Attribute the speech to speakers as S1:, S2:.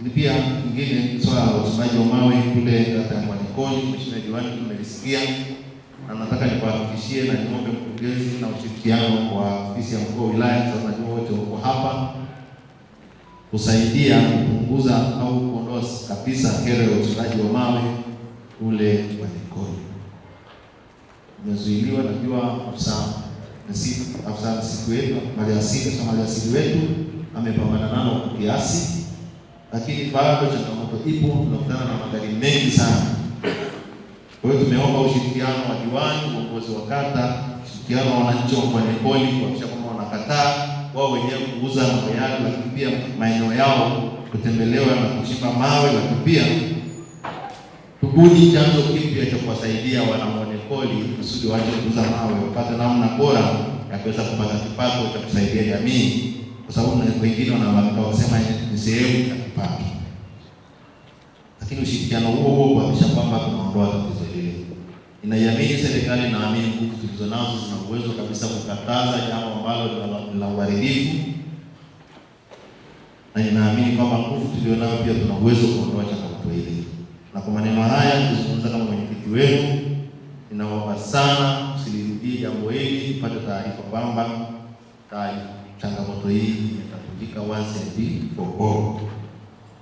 S1: Ni pia kingine swala la uchimbaji wa mawe kule kata ya Mwanikoni, Mheshimiwa Diwani, tumelisikia na nataka nikuhakikishie na niombe mkurugenzi na ushirikiano wa ofisi ya mkuu wa wilaya, sasa najua wote wako hapa, kusaidia kupunguza au kuondoa kabisa kero ya uchimbaji wa mawe kule Mwanikoni. Umezuiliwa, najua afisa msitu wetu maliasili wetu amepambana nalo kwa kiasi, lakini bado changamoto ipo, tunakutana na magari mengi sana. Kwa hiyo tumeomba ushirikiano wa diwani, uongozi wa kata, ushirikiano wa wananchi wa Mwanikoni kuhakikisha kwamba wanakataa wao wenyewe kuuza mawe yao, lakini pia maeneo yao kutembelewa na kuchimba mawe, lakini pia tubuni chanzo kipya cha kuwasaidia wana Mwanikoni kusudi waache kuuza mawe, wapate namna bora ya kuweza kupata kipato cha kusaidia jamii, kwa sababu wengine wanalalamika wasema ni sehemu ya kipato. Lakini ushirikiano huo kuhakikisha kwamba tunaondoa tatizo hili. Ninaiamini serikali, naamini nguvu tulizonazo zina uwezo kabisa kukataza jambo ambalo ni la uharibifu, na ninaamini kwamba nguvu tulionayo pia tuna uwezo kuondoa changamoto hili. Na kwa maneno haya kuzungumza kama mwenyekiti wenu, ninaomba sana msilirudie jambo hili, tupate taarifa kwamba changamoto hii imetatulika once and for all.